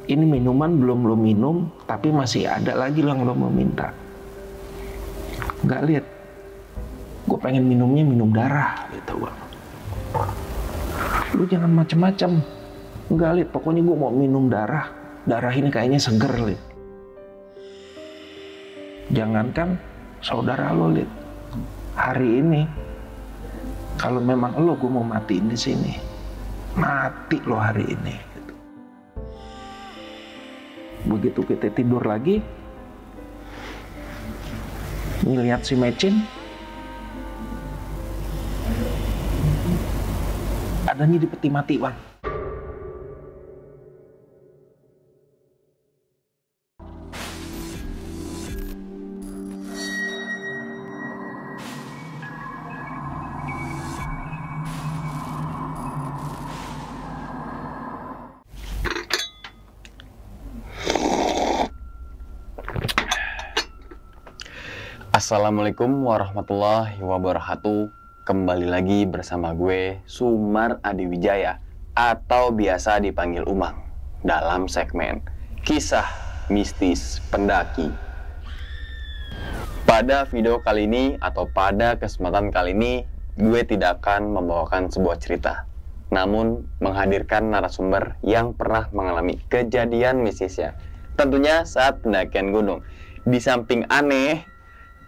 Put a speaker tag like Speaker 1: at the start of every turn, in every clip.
Speaker 1: Ini minuman belum lo minum, tapi masih ada lagi yang lo mau minta. Nggak lihat, gue pengen minumnya minum darah gitu bang. Lu jangan macem-macem. Nggak lihat, pokoknya gue mau minum darah. Darah ini kayaknya seger lihat. Jangankan saudara lo lihat. Hari ini kalau memang lo gue mau matiin di sini, mati lo hari ini. Begitu kita tidur lagi, ngeliat si Mecin, adanya di peti mati bang.
Speaker 2: Assalamualaikum warahmatullahi wabarakatuh. Kembali lagi bersama gue Sumar Adiwijaya atau biasa dipanggil Umang dalam segmen Kisah Mistis Pendaki. Pada video kali ini atau pada kesempatan kali ini, gue tidak akan membawakan sebuah cerita, namun menghadirkan narasumber yang pernah mengalami kejadian mistisnya, tentunya saat pendakian gunung. Di samping aneh,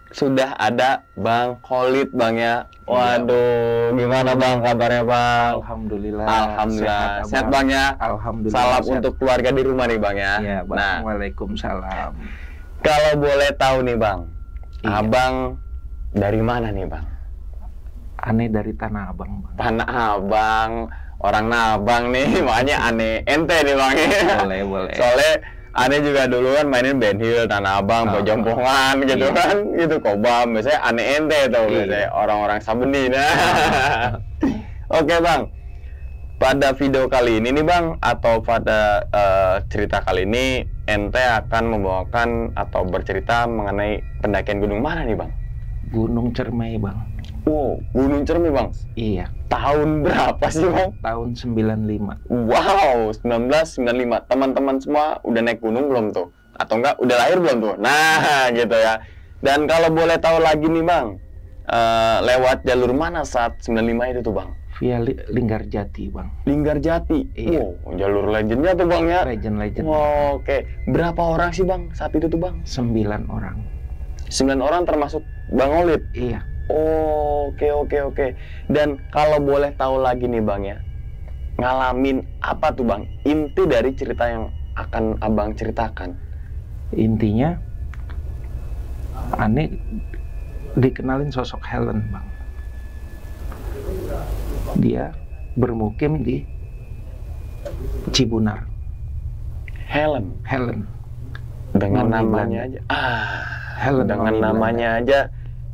Speaker 2: sudah ada Bang Khalid bang ya. Waduh, gimana bang kabarnya bang?
Speaker 1: Alhamdulillah.
Speaker 2: Alhamdulillah. Sehat bang ya.
Speaker 1: Alhamdulillah.
Speaker 2: Salam
Speaker 1: sehat.
Speaker 2: untuk keluarga di rumah nih bang ya.
Speaker 1: Iya bang.
Speaker 2: Nah,
Speaker 1: Waalaikumsalam.
Speaker 2: kalau boleh tahu nih bang,
Speaker 1: Iya.
Speaker 2: abang dari mana nih bang?
Speaker 1: Aneh dari Tanah Abang bang.
Speaker 2: Tanah Abang, orang Nabang nih, makanya aneh ente nih bang ya.
Speaker 1: Boleh boleh.
Speaker 2: Soalnya aneh juga dulu kan mainin Ben Hill, Tanah Abang, Pojompongan gitu
Speaker 1: Iya.
Speaker 2: kan, gitu Kobam. Biasanya aneh ente tuh, biasanya orang-orang Sabeni. Nah. Oke bang, pada video kali ini nih bang, atau pada cerita kali ini, ente akan membawakan atau bercerita mengenai pendakian gunung mana nih bang?
Speaker 1: Gunung Cermai bang.
Speaker 2: Wow, Gunung Cermai bang.
Speaker 1: Iya.
Speaker 2: Tahun berapa sih bang?
Speaker 1: Tahun 95.
Speaker 2: Wow, 1995. Teman-teman semua udah naik gunung belum tuh? Atau enggak, udah lahir belum tuh? Nah, gitu ya. Dan kalau boleh tahu lagi nih bang, lewat jalur mana saat 95 itu tuh bang?
Speaker 1: Via Linggarjati bang.
Speaker 2: Linggarjati.
Speaker 1: Iya.
Speaker 2: Wow, jalur legendnya tuh bang ya.
Speaker 1: Legend.
Speaker 2: Wow, oke. Berapa orang sih bang saat itu tuh bang?
Speaker 1: 9 orang.
Speaker 2: 9 orang termasuk Bang Khalid?
Speaker 1: Iya.
Speaker 2: Oh, oke. Dan kalau boleh tahu lagi nih bang ya, ngalamin apa tuh bang? Inti dari cerita yang akan abang ceritakan.
Speaker 1: Intinya, aneh dikenalin sosok Helen bang. Dia bermukim di Cibunar.
Speaker 2: Helen. Dengan
Speaker 1: Noni
Speaker 2: namanya
Speaker 1: Belanda.
Speaker 2: aja.
Speaker 1: Helen
Speaker 2: Dengan
Speaker 1: Noni
Speaker 2: namanya aja,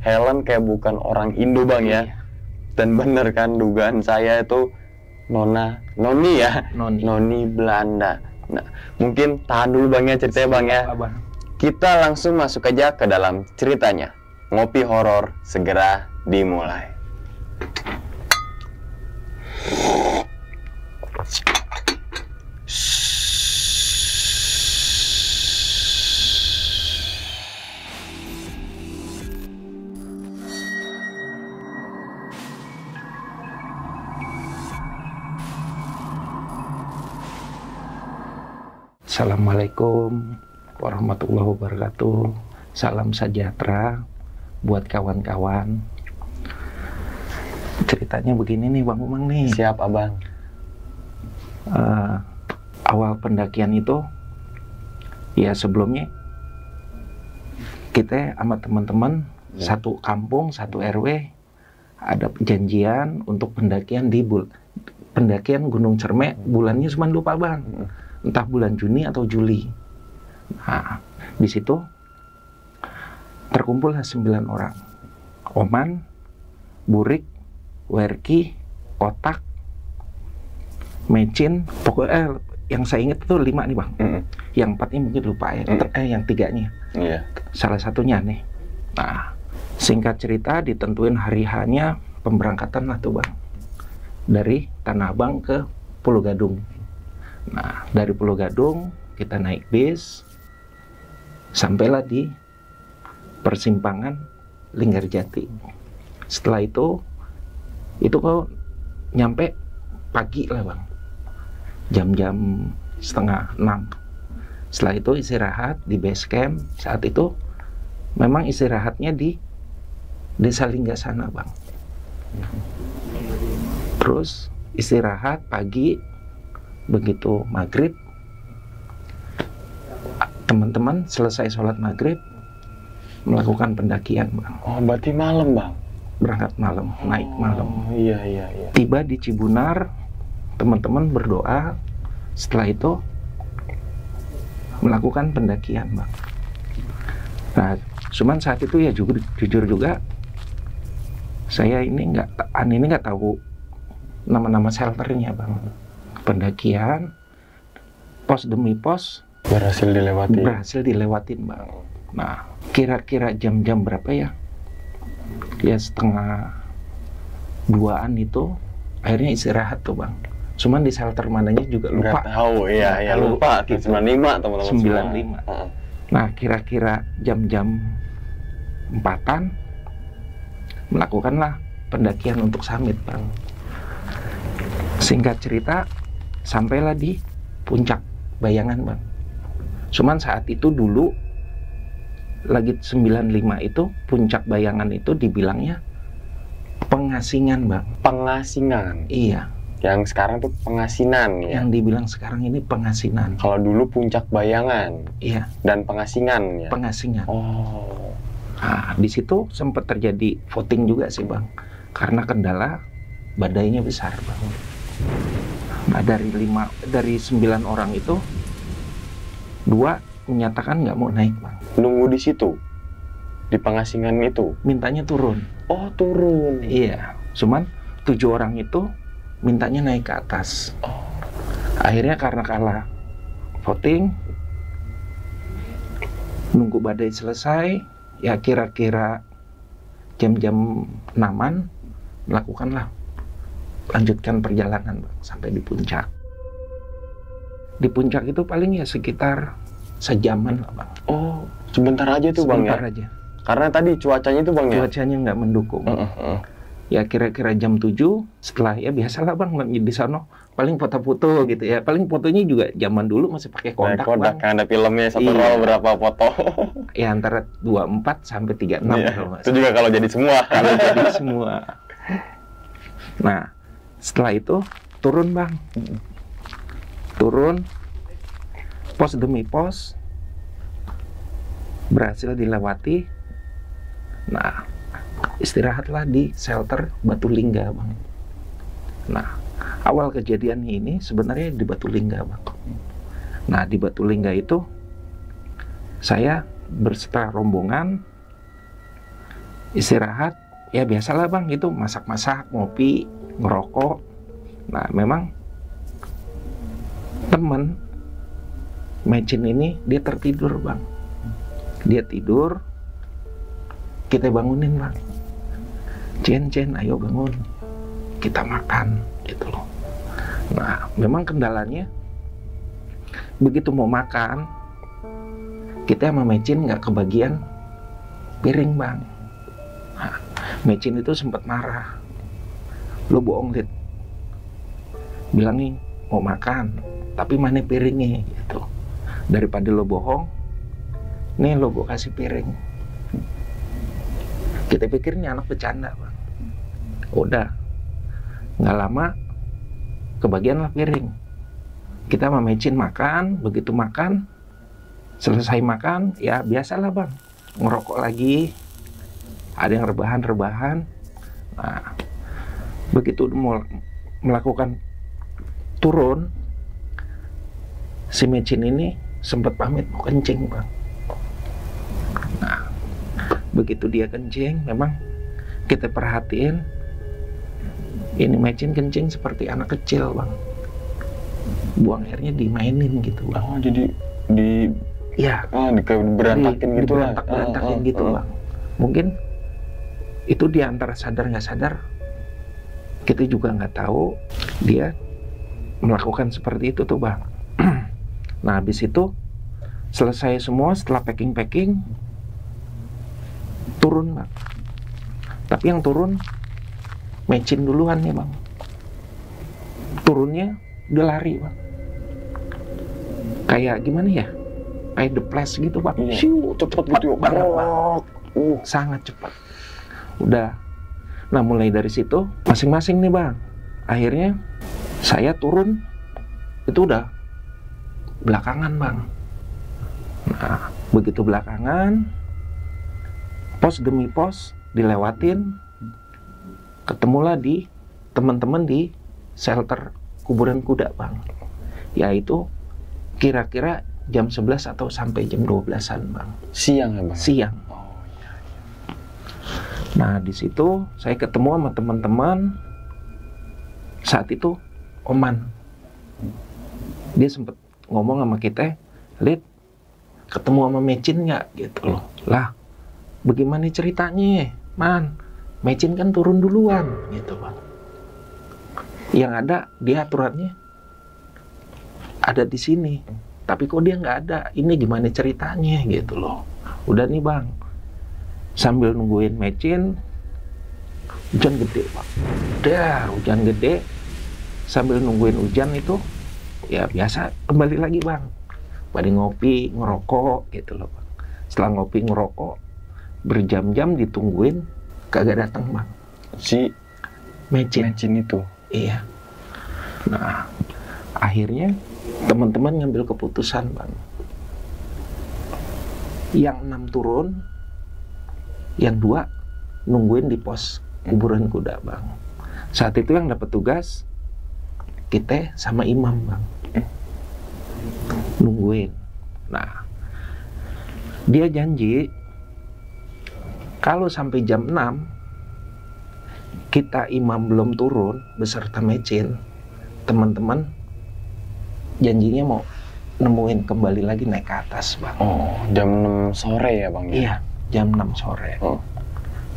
Speaker 2: Helen kayak bukan orang Indo bang ya.
Speaker 1: Iya.
Speaker 2: Dan bener kan dugaan saya itu Noni ya. Noni Belanda. Nah, mungkin tahan dulu bang ya ceritanya bang ya.
Speaker 1: Siap, Abang.
Speaker 2: Kita langsung masuk aja ke dalam ceritanya. Ngopi horor segera dimulai.
Speaker 1: Assalamualaikum warahmatullahi wabarakatuh. Salam sejahtera buat kawan-kawan. Ceritanya begini nih Bang Umang nih.
Speaker 2: Siap abang.
Speaker 1: Awal pendakian itu, ya sebelumnya kita sama teman-teman satu kampung, satu RW ada perjanjian untuk pendakian pendakian Gunung Cermai. Bulannya cuma lupa bang. Entah bulan Juni atau Juli. Nah, di situ terkumpullah 9 orang. Oman, Burik, Werki, Otak, Mecin, pokoknya yang saya ingat itu 5 nih bang. Yang 4-nya mungkin lupa ya. Yang 3-nya.
Speaker 2: Iya.
Speaker 1: Salah satunya nih. Nah, singkat cerita ditentuin hari H-nya pemberangkatan lah tuh bang. Dari Tanah Abang ke Pulau Gadung. Nah, dari Pulau Gadung kita naik bis, sampailah di persimpangan Linggarjati. Setelah itu kok nyampe pagi lah bang, jam-jam 5:30. Setelah itu istirahat di base camp. Saat itu memang istirahatnya di Desa Linggasana bang. Terus istirahat pagi, begitu maghrib teman-teman selesai sholat maghrib melakukan pendakian bang.
Speaker 2: Oh berarti malam bang?
Speaker 1: Berangkat malam, naik malam.
Speaker 2: Iya.
Speaker 1: Tiba di Cibunar, teman-teman berdoa. Setelah itu melakukan pendakian bang. Nah cuman saat itu ya jujur juga saya ini nggak tahu nama-nama shelternya bang. Pendakian pos demi pos
Speaker 2: berhasil
Speaker 1: dilewatin bang. Nah kira-kira jam-jam berapa ya? Ya 1:30-an itu akhirnya istirahat tuh bang. Cuman di shelter mananya juga lupa.
Speaker 2: Nggak tahu, iya lupa. Gitu. 95 teman-teman.
Speaker 1: 95. Nah kira-kira jam-jam 4-an melakukanlah pendakian untuk summit bang. Singkat cerita sampailah di puncak Bayangan bang. Cuman saat itu dulu lagi 95 itu puncak Bayangan itu dibilangnya Pengasingan bang.
Speaker 2: Pengasingan?
Speaker 1: Iya.
Speaker 2: Yang sekarang tuh Pengasinan ya?
Speaker 1: Yang dibilang sekarang ini Pengasinan.
Speaker 2: Kalau dulu Puncak Bayangan?
Speaker 1: Iya.
Speaker 2: Dan Pengasingan ya?
Speaker 1: Pengasingan.
Speaker 2: Oh.
Speaker 1: Nah, di situ sempat terjadi voting juga sih bang. Karena kendala badainya besar bang. Nah dari 9 orang itu 2 menyatakan nggak mau naik bang.
Speaker 2: Nunggu di situ? Di Pengasingan itu?
Speaker 1: Mintanya turun.
Speaker 2: Oh turun?
Speaker 1: Iya. Cuman 7 orang itu mintanya naik ke atas. Akhirnya karena kalah voting, nunggu badai selesai, ya kira-kira jam-jam 6-an melakukanlah lanjutkan perjalanan bang, sampai di puncak. Di puncak itu paling ya sekitar sejaman lah bang.
Speaker 2: Oh sebentar aja tuh bang ya?
Speaker 1: Sebentar aja.
Speaker 2: Karena tadi cuacanya tuh bang ya?
Speaker 1: Cuacanya nggak mendukung. Ya kira-kira jam 7 setelah ya biasalah bang di sana paling foto-foto gitu ya. Paling fotonya juga zaman dulu masih pakai Kodak bang.
Speaker 2: Kan ada filmnya satu roll berapa foto.
Speaker 1: Ya antara 24 sampai 36
Speaker 2: iya.
Speaker 1: kalau
Speaker 2: Itu juga kalau jadi semua.
Speaker 1: Kalau jadi semua. Nah setelah itu turun bang. Turun pos demi pos berhasil dilewati. Nah istirahatlah di shelter Batu Lingga bang. Nah awal kejadian ini sebenarnya di Batu Lingga bang. Nah di Batu Lingga itu saya berserta rombongan istirahat. Ya biasalah bang, itu masak-masak, ngopi, ngerokok. Nah memang temen Mecin ini dia tertidur bang. Dia tidur, kita bangunin bang. Cen, ayo bangun, kita makan gitu loh. Nah memang kendalanya begitu mau makan, kita sama Mecin nggak kebagian piring bang. Nah, Mecin itu sempat marah, lo bohong Lid, bilang nih mau makan tapi mana piringnya gitu. Daripada lo bohong, nih lo gue kasih piring. Kita pikir ini anak bercanda bang. Udah nggak lama kebagian lah piring. Kita sama Mecin makan. Begitu makan, selesai makan ya biasalah bang, ngerokok lagi, ada yang rebahan. Nah begitu mau melakukan turun, si Mecin ini sempat pamit mau kencing bang. Nah begitu dia kencing, memang kita perhatiin ini Mecin kencing seperti anak kecil bang. Buang airnya dimainin gitu bang.
Speaker 2: Oh jadi berantakin gitu lah.
Speaker 1: Berantakin gitu bang. Mungkin itu dia antara sadar nggak sadar, kita juga nggak tahu dia melakukan seperti itu tuh bang. Nah habis itu selesai semua, setelah packing turun bang. Tapi yang turun mecin duluan nih bang. Turunnya udah lari bang. Kayak gimana ya? Kayak The Flash gitu bang.
Speaker 2: Cepet gitu
Speaker 1: banget bang. Sangat cepat. Udah. Nah mulai dari situ masing-masing nih bang. Akhirnya saya turun itu udah belakangan bang. Nah begitu belakangan, pos demi pos dilewatin, ketemulah di teman-teman di shelter kuburan kuda bang, yaitu kira-kira jam 11 atau sampai jam 12-an bang.
Speaker 2: Siang ya bang?
Speaker 1: Siang. Nah di situ saya ketemu sama teman-teman. Saat itu Oman, dia sempet ngomong sama kita, Lid, ketemu sama Mecin nggak gitu loh. Lah bagaimana ceritanya man, Mecin kan turun duluan gitu bang. Yang ada dia aturannya ada di sini, tapi kok dia nggak ada, ini gimana ceritanya gitu loh. Udah nih bang, sambil nungguin Mecin, hujan gede bang. Udah hujan gede, sambil nungguin hujan itu ya biasa kembali lagi bang, pada ngopi ngerokok gitu loh bang. Setelah ngopi ngerokok berjam-jam ditungguin, kagak datang bang
Speaker 2: si Mecin itu.
Speaker 1: Iya. Nah akhirnya teman-teman ngambil keputusan bang, yang 6 turun, yang 2 nungguin di pos kuburan kuda bang. Saat itu yang dapat tugas kita sama imam bang, nungguin. Nah dia janji kalau sampai jam 6 kita imam belum turun beserta Mecin, teman-teman janjinya mau nemuin kembali lagi naik ke atas bang.
Speaker 2: Oh jam 6 sore ya bang?
Speaker 1: Iya jam 6 sore.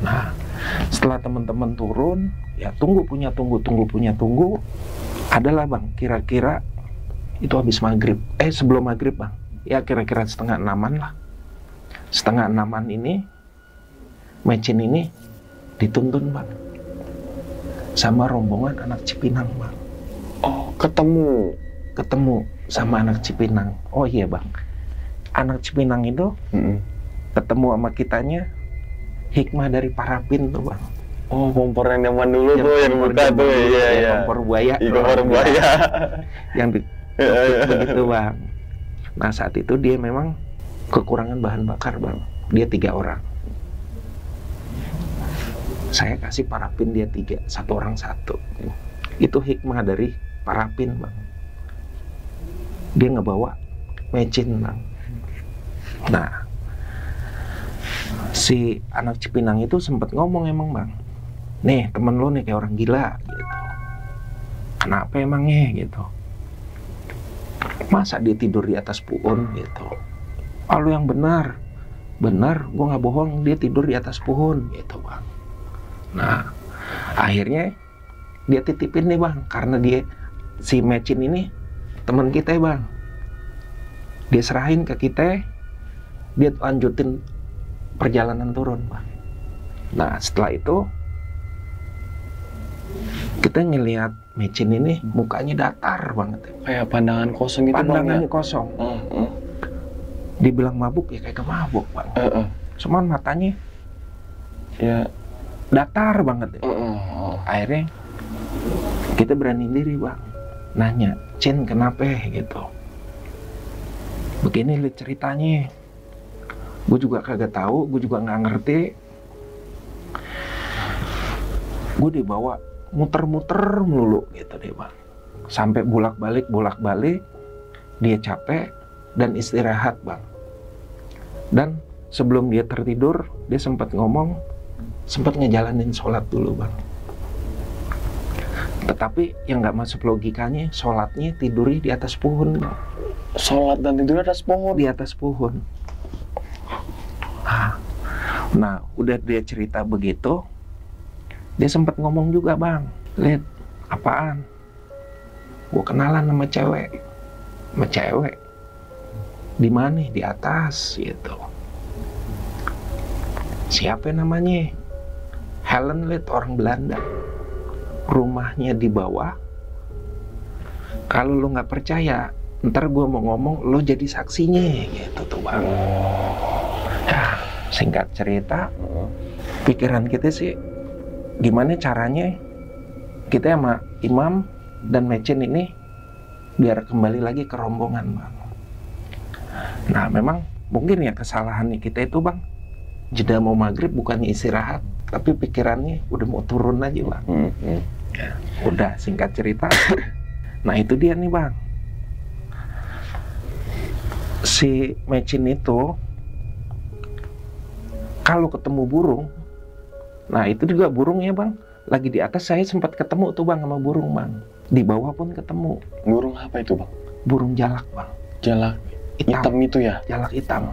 Speaker 1: Nah setelah teman-teman turun ya tunggu adalah bang, kira-kira itu habis maghrib, sebelum maghrib bang, ya kira-kira setengah 6-an lah. Setengah 6-an ini Mecin ini dituntun bang sama rombongan anak Cipinang bang.
Speaker 2: Oh ketemu
Speaker 1: sama anak Cipinang. Oh iya bang, anak Cipinang itu ketemu sama kitanya hikmah dari parapin tuh bang.
Speaker 2: Oh kompor yang zaman dulu tuh yang buka tuh. Iya.
Speaker 1: Kompor buaya.
Speaker 2: Kompor buaya
Speaker 1: yang begitu bang. Nah saat itu dia memang kekurangan bahan bakar bang. Dia 3 orang. Saya kasih parapin dia 3, 1 orang 1. Itu hikmah dari parapin bang. Dia ngebawa Mecin bang. Nah si anak Cipinang itu sempat ngomong emang bang, nih temen lo nih kayak orang gila gitu. Kenapa emangnya gitu? Masa dia tidur di atas pohon gitu? Lu yang benar, gue nggak bohong, dia tidur di atas pohon gitu bang. Nah akhirnya dia titipin nih bang, karena dia si Mecin ini teman kita bang, dia serahin ke kita, dia lanjutin perjalanan turun bang. Nah setelah itu kita ngelihat Mecin ini mukanya datar banget,
Speaker 2: kayak pandangan kosong gitu.
Speaker 1: Pandangannya kosong. Dibilang mabuk ya kayak mabuk bang. Cuman matanya ya datar banget. Akhirnya kita berani diri bang, nanya, Cin kenapa gitu. Begini lihat ceritanya, gue juga kagak tahu, gue juga nggak ngerti. Gue dibawa muter-muter melulu gitu deh bang, sampai bolak-balik, dia capek dan istirahat bang. Dan sebelum dia tertidur, dia sempat ngomong, sempat ngejalanin sholat dulu bang. Tetapi yang nggak masuk logikanya, sholatnya tidurnya di atas pohon bang.
Speaker 2: Sholat dan tidur di atas pohon?
Speaker 1: Di atas pohon. Nah udah dia cerita begitu, dia sempat ngomong juga bang, Lid, apaan? Gue kenalan sama cewek. Di mana? Di atas gitu. Siapa namanya? Helen Lid, orang Belanda. Rumahnya di bawah. Kalau lo nggak percaya, ntar gue mau ngomong, lo jadi saksinya gitu tuh bang. Nah, singkat cerita, pikiran kita sih gimana caranya kita sama Imam dan Mecin ini biar kembali lagi ke rombongan bang. Nah memang mungkin ya kesalahan kita itu bang, jeda mau maghrib bukannya istirahat, tapi pikirannya udah mau turun aja bang. Ya, udah singkat cerita. Nah itu dia nih bang, si Mecin itu kalau ketemu burung, nah itu juga burungnya bang, lagi di atas saya sempat ketemu tuh bang sama burung bang, di bawah pun ketemu.
Speaker 2: Burung apa itu bang?
Speaker 1: Burung jalak bang.
Speaker 2: Jalak hitam itu ya?
Speaker 1: Jalak hitam.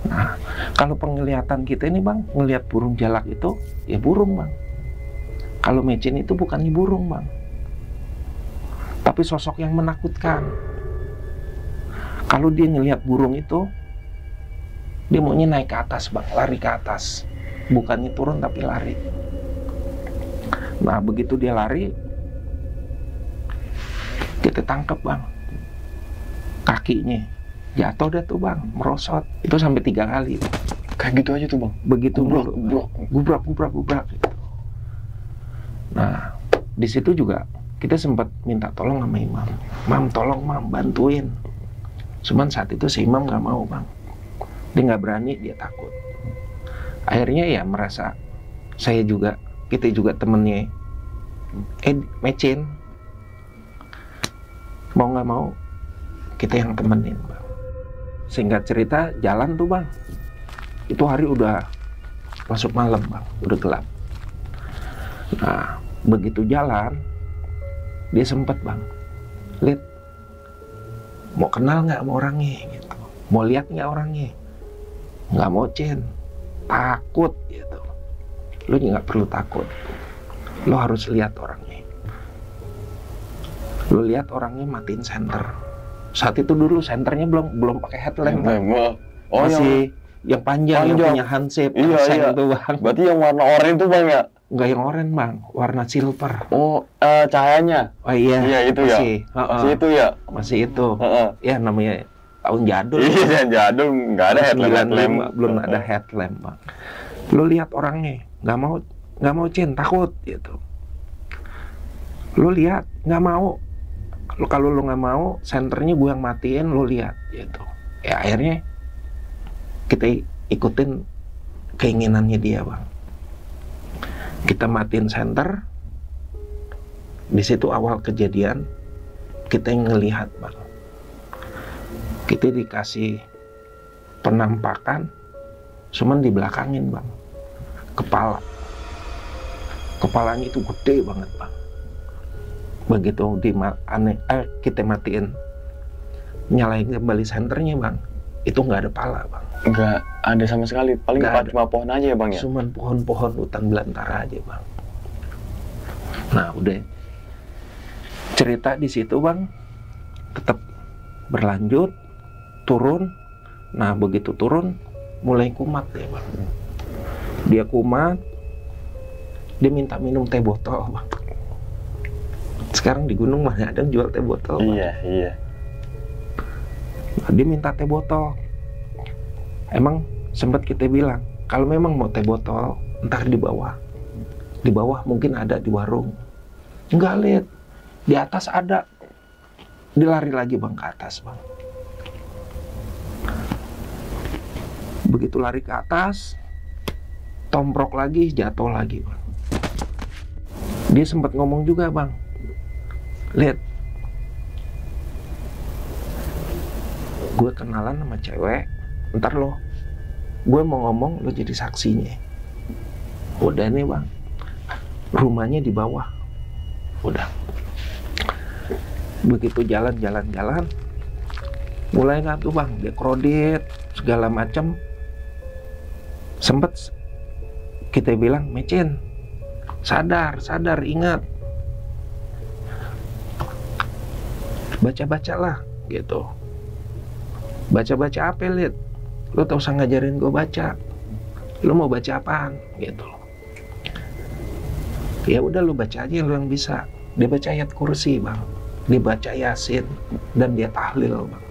Speaker 1: Nah kalau penglihatan kita ini bang, ngelihat burung jalak itu ya burung bang. Kalau Mecin itu bukannya burung bang, tapi sosok yang menakutkan. Kalau dia ngelihat burung itu, dia maunya naik ke atas bang, lari ke atas, bukannya turun tapi lari. Nah begitu dia lari, kita tangkap bang, kakinya jatuh dah tuh bang, merosot. Itu sampai 3 kali bang.
Speaker 2: Kayak gitu aja tuh bang?
Speaker 1: Begitu
Speaker 2: gubrak.
Speaker 1: gubrak gitu. Nah di situ juga kita sempat minta tolong sama Imam. Mam tolong mam, bantuin. Cuman saat itu si Imam nggak mau bang, dia nggak berani, dia takut. Akhirnya ya merasa kita juga temennya Mecin, mau nggak mau kita yang temenin bang. Singkat cerita jalan tuh bang, itu hari udah masuk malam bang, udah gelap. Nah begitu jalan, dia sempet bang, Lid, mau kenal nggak sama orangnya gitu, mau lihat nggak orangnya? Nggak mau Cin, takut gitu. Lu nggak perlu takut, lu harus lihat orangnya. Lu lihat orangnya matiin senter. Saat itu dulu senternya belum pakai headlamp bang.
Speaker 2: Oh,
Speaker 1: masih yang panjang, yang punya handset.
Speaker 2: Iya.
Speaker 1: Itu bang.
Speaker 2: Berarti yang warna oranye itu bang ya?
Speaker 1: Enggak yang oranye bang, warna silver.
Speaker 2: Oh, cahayanya?
Speaker 1: Oh iya.
Speaker 2: Iya itu
Speaker 1: masih,
Speaker 2: ya? Masih itu ya?
Speaker 1: Masih itu. Ya namanya tahun jadul.
Speaker 2: Iya jadul, nggak ada headlamp.
Speaker 1: Belum ada headlamp bang. Lu lihat orangnya, nggak mau Cin, takut gitu. Lu lihat, nggak mau. Kalau lu nggak mau, senternya gue yang matiin, lu lihat gitu. Ya akhirnya kita ikutin keinginannya dia bang. Kita matiin senter. Di situ awal kejadian kita yang ngelihat bang. Kita dikasih penampakan, cuman dibelakangin bang. Kepalanya itu gede banget bang. Begitu kita matiin, nyalain kembali senternya bang, itu nggak ada pala bang.
Speaker 2: Nggak ada sama sekali, paling cuma pohon aja ya bang ya?
Speaker 1: Cuman pohon-pohon hutan belantara aja bang. Nah udah, cerita di situ bang tetap berlanjut, turun. Nah begitu turun mulai kumat ya bang. Dia kumat, dia minta minum teh botol bang. Sekarang di gunung mana ada yang jual teh botol bang.
Speaker 2: Iya.
Speaker 1: Nah, dia minta teh botol. Emang sempat kita bilang, kalau memang mau teh botol, ntar di bawah. Di bawah mungkin ada di warung. Enggak lihat, di atas ada. Dilari lagi bang ke atas bang. Begitu lari ke atas, tomprok lagi, jatuh lagi bang. Dia sempat ngomong juga bang, lihat, gue kenalan sama cewek, ntar gue mau ngomong, lo jadi saksinya. Udah nih bang, rumahnya di bawah. Udah. Begitu jalan, mulai nggak tuh bang, dia kredit segala macam. Sempet kita bilang, Mecin, sadar, ingat, baca-bacalah gitu. Baca-baca apa, Lid? Lu tau usah ngajarin gue baca. Lu mau baca apaan? Gitu. Ya udah lu baca aja lu yang bisa. Dia baca ayat kursi, Bang. Dia baca Yasin dan dia tahlil, Bang.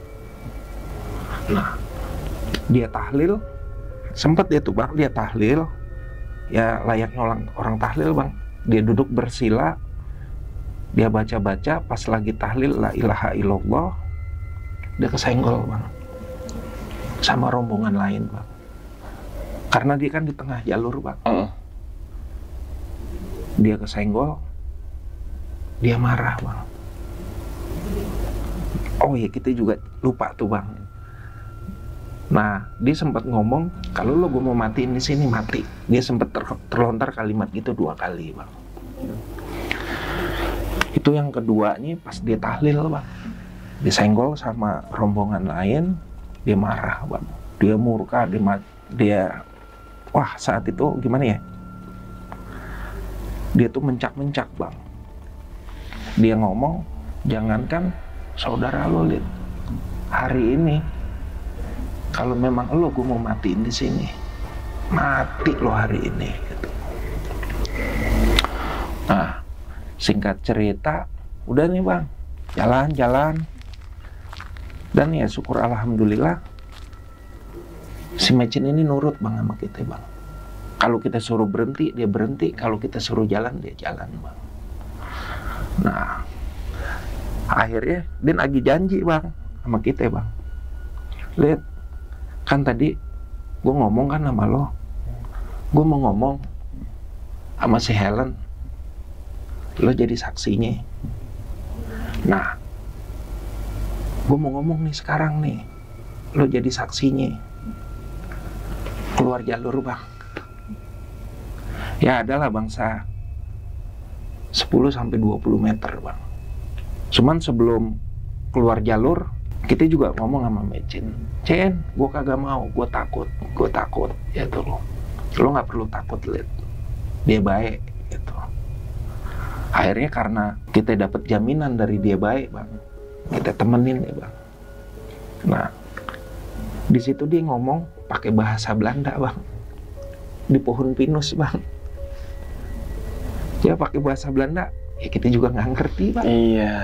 Speaker 1: Nah, dia tahlil, sempat dia tuh, Bang, dia tahlil. Ya layaknya orang tahlil, Bang. Dia duduk bersila, dia baca-baca, pas lagi tahlil la ilaha illallah, dia kesenggol, Bang, sama rombongan lain, Bang. Karena dia kan di tengah jalur, Bang. Dia kesenggol, dia marah, Bang. Oh ya, kita juga lupa tuh, Bang. Nah, dia sempat ngomong, kalau lo gue mau matiin di sini, mati. Dia sempat terlontar kalimat gitu 2 kali, Bang. Itu yang keduanya pas dia tahlil, Bang. Disenggol sama rombongan lain, dia marah, Bang. Dia murka, dia wah, saat itu gimana ya? Dia tuh mencak-mencak, Bang. Dia ngomong, jangankan saudara lo, Lid, hari ini kalau memang lo gue mau matiin di sini, mati lo hari ini. Gitu. Nah, singkat cerita, udah nih, Bang, jalan-jalan, dan ya syukur alhamdulillah, si Mecin ini nurut, Bang, sama kita, Bang. Kalau kita suruh berhenti, dia berhenti. Kalau kita suruh jalan, dia jalan, Bang. Nah, akhirnya dia lagi janji, Bang, sama kita, Bang. Lihat, kan tadi gue ngomong kan sama lo, gue mau ngomong sama si Helen, lo jadi saksinya. Nah, gue mau ngomong nih sekarang nih, lo jadi saksinya. Keluar jalur, Bang. Ya adalah bangsa 10-20 meter, Bang. Cuman sebelum keluar jalur, kita juga ngomong sama Mecin, Cen, gue kagak mau, gue takut, ya tuh lo nggak perlu takut, Lid, dia baik, gitu. Akhirnya karena kita dapat jaminan dari dia baik, Bang, kita temenin ya, Bang. Nah, di situ dia ngomong pakai bahasa Belanda, Bang, di pohon pinus, Bang. Dia pakai bahasa Belanda, ya kita juga nggak ngerti, Bang.
Speaker 2: Iya.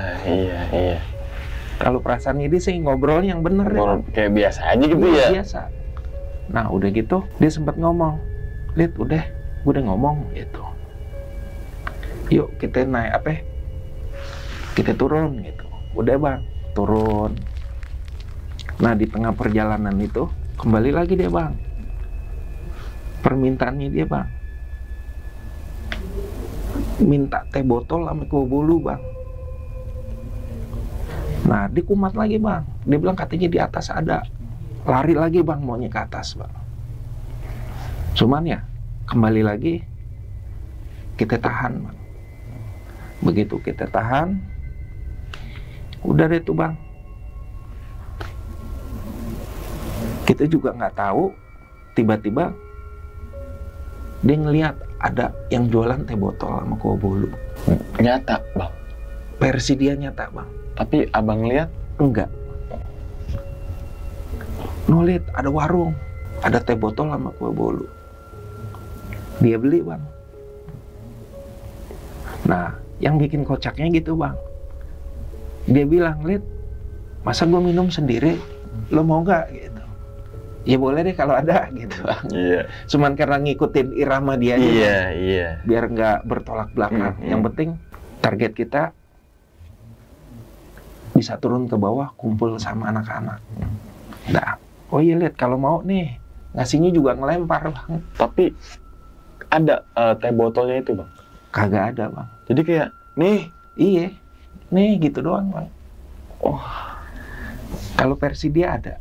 Speaker 1: Kalau perasaan ini sih ngobrol yang bener ya,
Speaker 2: kayak biasa aja gitu ya.
Speaker 1: Biasa. Nah udah gitu dia sempat ngomong, Lid, gue udah ngomong gitu. Yuk kita naik kita turun gitu. Udah, Bang, turun. Nah di tengah perjalanan itu kembali lagi dia, Bang. Permintaannya dia, Bang, minta teh botol sama kuah bolu, Bang. Nah, dikumat lagi, Bang. Dia bilang katanya di atas ada. Lari lagi, Bang, maunya ke atas, Bang. Cuman ya, kembali lagi, kita tahan, Bang. Begitu kita tahan, udah deh tuh, Bang. Kita juga nggak tahu, tiba-tiba dia ngelihat ada yang jualan teh botol sama kuah bolu.
Speaker 2: Nyata, Bang?
Speaker 1: Versi dia nyata, Bang.
Speaker 2: Tapi abang lihat?
Speaker 1: Enggak. Lihat ada warung, ada teh botol sama kuah bolu. Dia beli, Bang. Nah, yang bikin kocaknya gitu, Bang. Dia bilang, Lid, masa gue minum sendiri? Lo mau nggak? Gitu. Ya boleh deh kalau ada, gitu, Bang.
Speaker 2: Iya.
Speaker 1: Cuman karena ngikutin irama dia aja.
Speaker 2: Iya.
Speaker 1: Biar nggak bertolak belakang. Yang penting target kita bisa turun ke bawah, kumpul sama anak-anak. Nah, oh iya, Lihat, kalau mau nih, ngasihnya juga ngelempar, Bang.
Speaker 2: Tapi ada teh botolnya itu, Bang?
Speaker 1: Kagak ada, Bang.
Speaker 2: Jadi kayak, nih.
Speaker 1: Iya, nih gitu doang, Bang.
Speaker 2: Oh.
Speaker 1: Kalau versi dia ada.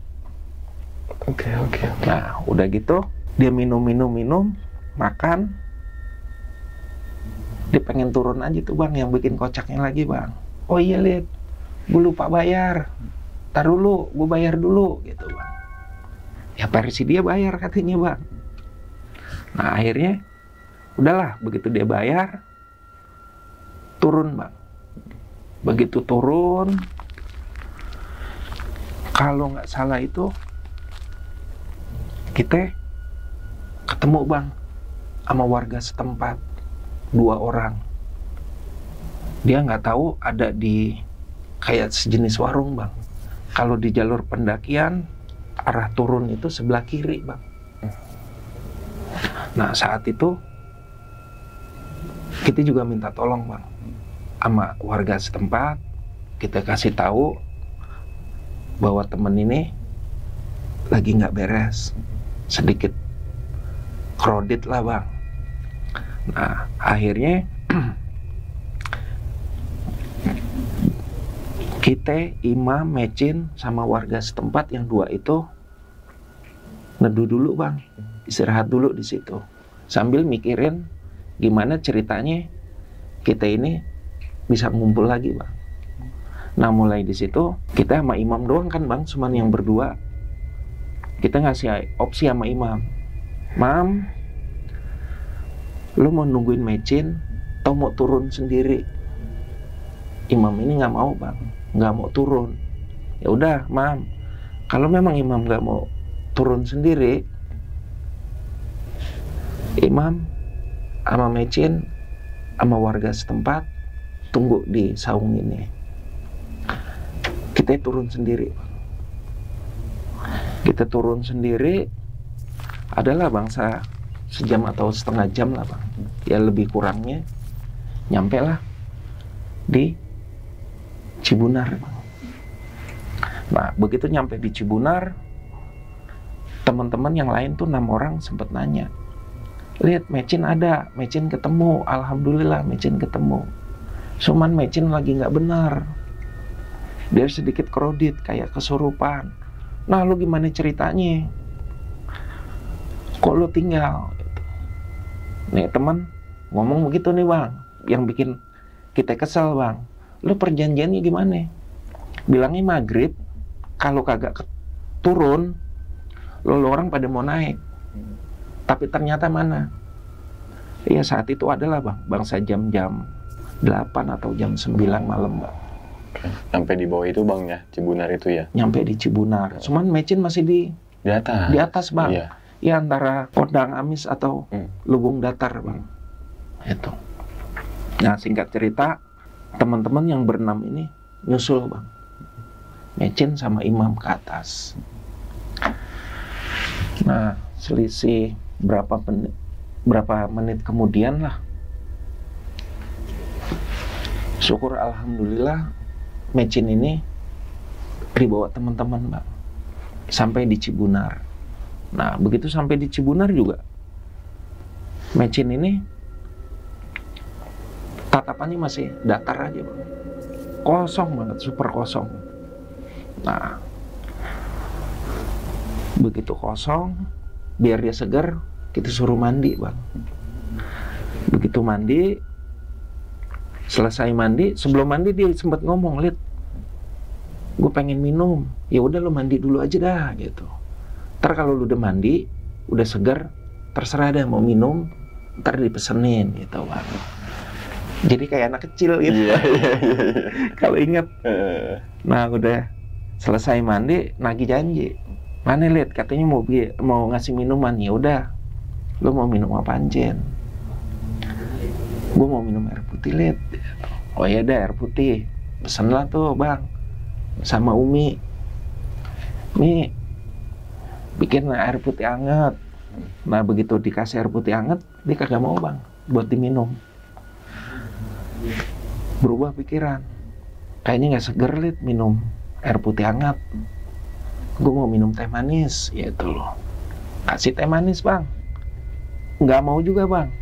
Speaker 2: Oke.
Speaker 1: Nah, udah gitu, dia minum, makan. Dia pengen turun aja tuh, Bang, yang bikin kocaknya lagi, Bang. Oh iya, Lihat, gue lupa bayar. Ntar dulu, gue bayar dulu, gitu, Bang. Ya versi dia bayar katanya, Bang. Nah, akhirnya, udahlah, begitu dia bayar, turun, Bang. Begitu turun, Kalau nggak salah itu kita ketemu bang sama warga setempat 2 orang. Dia nggak tahu ada di kayak sejenis warung bang. Kalau di jalur pendakian arah turun itu sebelah kiri bang. Nah saat itu kita juga minta tolong bang sama warga setempat. Kita kasih tahu bahwa temen ini lagi nggak beres, sedikit kredit lah bang. Nah akhirnya kita, imam, mecin, sama warga setempat yang 2 itu neduh dulu bang, istirahat dulu di situ sambil mikirin gimana ceritanya kita ini bisa ngumpul lagi bang. Nah mulai di situ kita sama imam doang kan bang, cuman yang berdua. Kita ngasih opsi sama imam, Mam, lu mau nungguin mecin atau mau turun sendiri? Imam ini nggak mau bang, nggak mau turun. Ya udah Mam, kalau memang imam nggak mau turun sendiri, imam sama mecin sama warga setempat tunggu di saung ini. Kita turun sendiri. Kita turun sendiri adalah bangsa sejam atau setengah jam lah bang. Ya lebih kurangnya nyampe lah di Cibunar bang. Nah begitu nyampe di Cibunar, teman-teman yang lain tuh 6 orang sempat nanya, lihat mecin ada, mecin ketemu, alhamdulillah mecin ketemu. Cuman mecin lagi nggak benar. Dia sedikit kredit, kayak kesurupan. Nah lu gimana ceritanya? Kok lu tinggal? Nih teman ngomong begitu nih bang, yang bikin kita kesel bang. Lu perjanjiannya gimana? Bilangnya maghrib, kalau kagak turun, lu orang pada mau naik. Tapi ternyata mana? Ya saat itu adalah bang, bangsa jam-jam 8 atau jam 9 malam bang.
Speaker 2: Sampai di bawah itu bang ya, Cibunar itu ya? Nyampe
Speaker 1: di Cibunar, cuman mecin masih di atas bang. Iya. Ya antara Podang Amis atau Lubung Datar bang. Itu. Nah singkat cerita, teman-teman yang berenam ini nyusul bang, mecin sama imam ke atas. Nah selisih berapa menit kemudian lah, syukur alhamdulillah mecin ini dibawa teman-teman bang sampai di Cibunar. Nah begitu sampai di Cibunar juga mecin ini tatapannya masih datar aja bang, kosong banget, super kosong. Nah begitu kosong, biar dia segar kita suruh mandi bang. Begitu mandi, selesai mandi, sebelum mandi dia sempat ngomong, Lid, gue pengen minum. Ya udah lu mandi dulu aja dah gitu. Ntar kalau lu udah mandi, udah segar, terserah dah mau minum, ntar dipesenin gitu bang. Jadi kayak anak kecil gitu. Kalau inget. Nah udah selesai mandi, nagih janji. Mana Lid, katanya mau ngasih minuman. Ya udah, lu mau minum apaan Jen? Gue mau minum air putih Lid. Oh ya ada air putih, pesen lah tuh bang sama Umi. Mi bikin air putih anget. Nah begitu dikasih air putih anget, dia kagak mau bang buat diminum. Berubah pikiran, kayaknya nggak seger Lid minum air putih anget. Gue mau minum teh manis, ya itu loh. Kasih teh manis bang, nggak mau juga bang.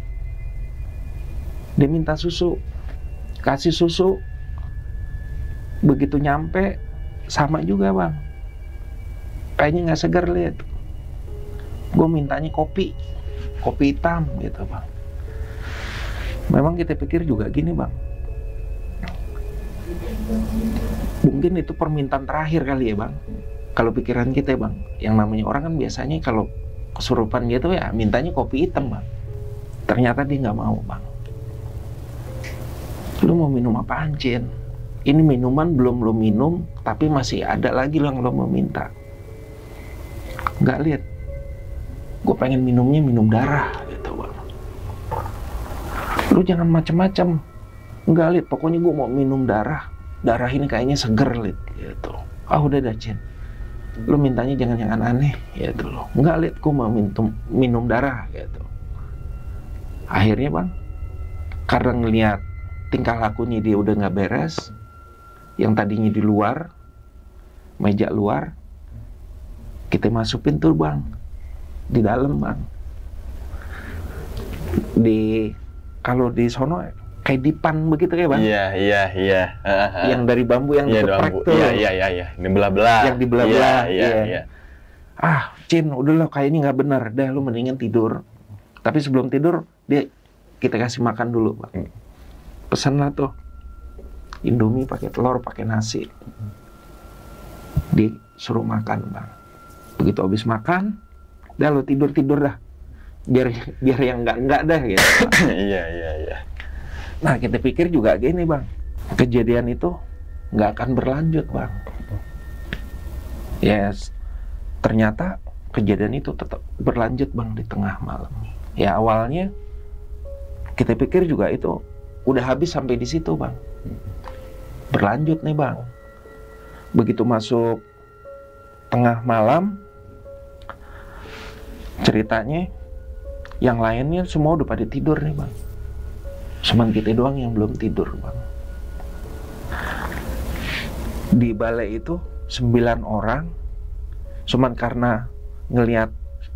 Speaker 1: Dia minta susu, kasih susu. Begitu nyampe, sama juga bang, kayaknya nggak segar Lihat. Gue mintanya kopi hitam gitu bang. Memang kita pikir juga gini bang, mungkin itu permintaan terakhir kali ya bang. Kalau pikiran kita bang, yang namanya orang kan biasanya kalau kesurupan gitu ya mintanya kopi hitam bang. Ternyata dia nggak mau bang. Lu mau minum apaan Cin? ini minuman belum lo minum, tapi masih ada lagi yang lo mau minta. Nggak lihat, gue pengen minumnya minum darah gitu bang. Lu jangan macem-macem, nggak lihat, pokoknya gue mau minum darah. Darah ini kayaknya seger lihat gitu. Ah udah dah Cin, lu mintanya jangan yang aneh gitu loh. Nggak lihat, gue mau minum darah gitu. Akhirnya bang, karena ngelihat tingkah lakunya dia udah nggak beres, yang tadinya di luar, meja luar, kita masukin tuh bang, di dalam bang. Kalau di sono kayak dipan begitu ya bang?
Speaker 2: Iya.
Speaker 1: Yang dari bambu yang dikeprek tuh.
Speaker 2: Iya. Ini belah-belah.
Speaker 1: Yang dibelah-belah.
Speaker 2: Iya.
Speaker 1: Ah, Cin, udah lah, kayak ini nggak benar. Dah, lu mendingan tidur. Tapi sebelum tidur, kita kasih makan dulu bang. Pesan lah tuh Indomie pakai telur, pakai nasi. Disuruh makan bang. Begitu habis makan, dah lo tidur dah. Biar yang enggak dah gitu.
Speaker 2: Iya.
Speaker 1: Nah kita pikir juga gini bang, kejadian itu nggak akan berlanjut bang. Yes, ternyata kejadian itu tetap berlanjut bang di tengah malam. Ya awalnya kita pikir juga itu udah habis sampai di situ bang. Berlanjut nih bang. Begitu masuk tengah malam, ceritanya yang lainnya semua udah pada tidur nih bang. Cuman kita doang yang belum tidur bang. Di balai itu 9 orang. Cuman karena ngelihat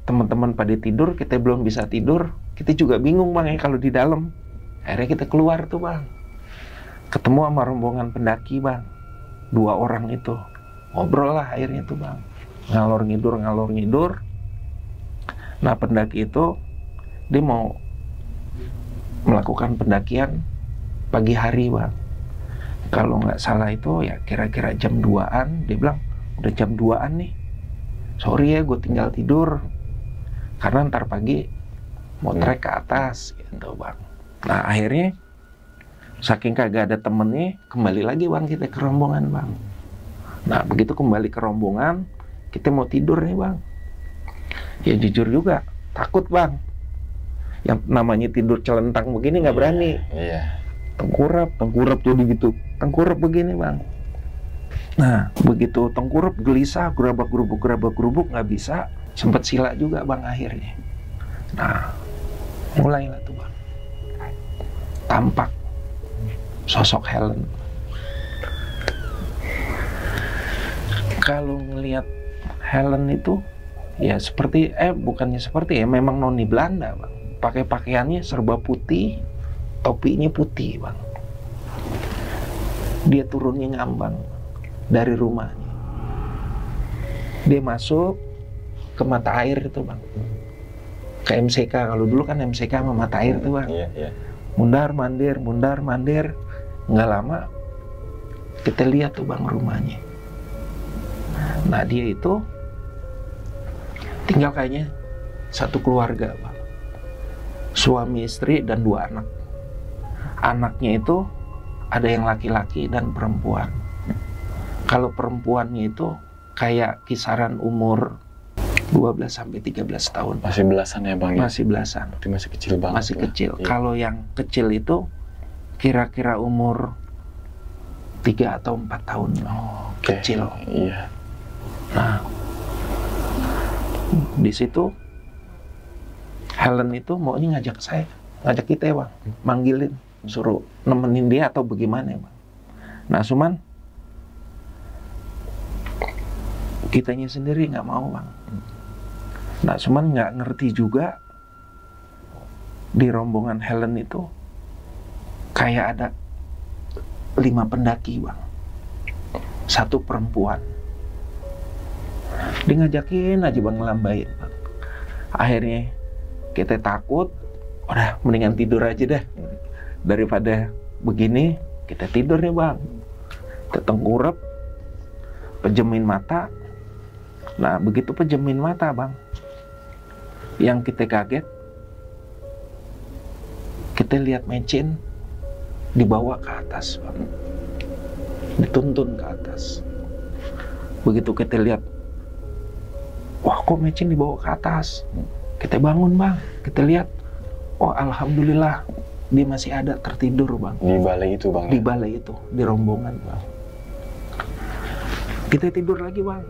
Speaker 1: teman-teman pada tidur, kita belum bisa tidur. Kita juga bingung bang ya kalau di dalam. Akhirnya kita keluar tuh bang. Ketemu sama rombongan pendaki bang. 2 orang itu. Ngobrol lah akhirnya tuh bang. Ngalor ngidur. Nah pendaki itu dia mau melakukan pendakian pagi hari bang. Kalau nggak salah itu ya kira-kira jam 2-an. Dia bilang udah jam 2-an nih, sorry ya gue tinggal tidur karena ntar pagi mau trek ke atas gitu bang. Nah akhirnya saking kagak ada temennya, kembali lagi bang kita ke rombongan bang. Nah begitu kembali ke rombongan, kita mau tidur nih bang. Ya jujur juga takut bang. Yang namanya tidur celentang begini nggak berani.
Speaker 2: Iya.
Speaker 1: Tengkurap jadi gitu. Tengkurap begini bang. Nah begitu tengkurap gelisah, gerabak gerubuk nggak bisa. Sempet sila juga bang akhirnya. Nah mulailah tuh bang. Tampak sosok Helen. Kalau ngelihat Helen itu ya seperti bukannya seperti ya, memang noni Belanda bang. Pakai pakaiannya serba putih, topinya putih bang. Dia turunnya ngambang dari rumahnya. Dia masuk ke mata air itu bang. Ke MCK, kalau dulu kan MCK sama mata air tuh bang.
Speaker 2: Iya.
Speaker 1: Mundar mandir. Nggak lama kita lihat tuh bang rumahnya. Nah dia itu tinggal kayaknya satu keluarga bang. Suami istri dan 2 anak. Anaknya itu ada yang laki-laki dan perempuan. Kalau perempuannya itu kayak kisaran umur 12 sampai 13 tahun.
Speaker 2: Masih belasan ya bang?
Speaker 1: Masih belasan.
Speaker 2: Tapi masih kecil banget.
Speaker 1: Masih kecil.
Speaker 2: Iya.
Speaker 1: Kalau yang kecil itu kira-kira umur 3 atau 4 tahun.
Speaker 2: Oh, okay.
Speaker 1: Kecil.
Speaker 2: Iya.
Speaker 1: Nah, di situ Helen itu maunya ngajak kita ya bang, manggilin, suruh nemenin dia atau bagaimana ya bang. Nah cuman kitanya sendiri nggak mau bang. Nah cuman nggak ngerti juga di rombongan Helen itu kayak ada 5 pendaki bang, 1 perempuan. Dia ngajakin aja bang, ngelambain bang. Akhirnya kita takut, udah mendingan tidur aja dah. Daripada begini, kita tidur nih bang. Kita tengkurap, pejemin mata. Nah begitu pejemin mata bang, yang kita kaget, kita lihat mecin dibawa ke atas bang. dituntun ke atas. Begitu kita lihat, wah kok mecin dibawa ke atas, kita bangun bang, kita lihat, oh alhamdulillah dia masih ada tertidur bang.
Speaker 2: Di balai itu bang?
Speaker 1: Di balai itu, di rombongan bang. Kita tidur lagi bang.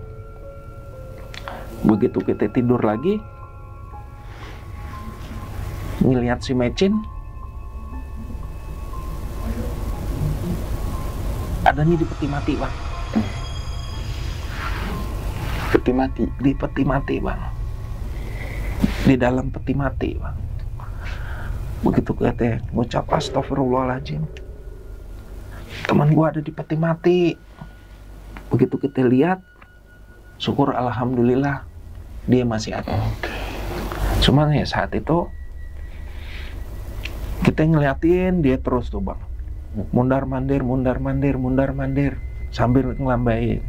Speaker 1: Begitu kita tidur lagi, ngelihat si mecin, adanya di peti mati bang.
Speaker 2: Peti mati?
Speaker 1: Di peti mati bang, di dalam peti mati bang. Begitu kita ngucap astagfirullahaladzim, teman gua ada di peti mati. Begitu kita lihat, syukur alhamdulillah dia masih ada. Cuman ya saat itu kita ngeliatin dia terus tuh bang, mundar mandir sambil ngelambain.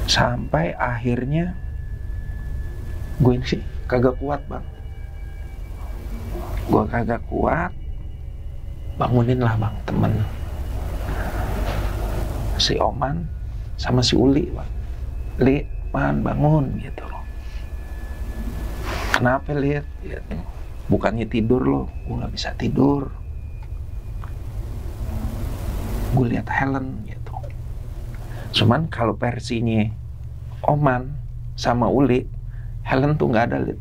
Speaker 1: Sampai akhirnya gue ini sih kagak kuat bang. Gue kagak kuat, bangunin lah bang temen si Oman sama si Uli bang. Li, Man bangun gitu loh. Kenapa Li? Gitu. Bukannya tidur loh, gue nggak bisa tidur. Gue lihat Helen gitu. Cuman kalau versinya Oman sama Uli, Helen tuh nggak ada Lid.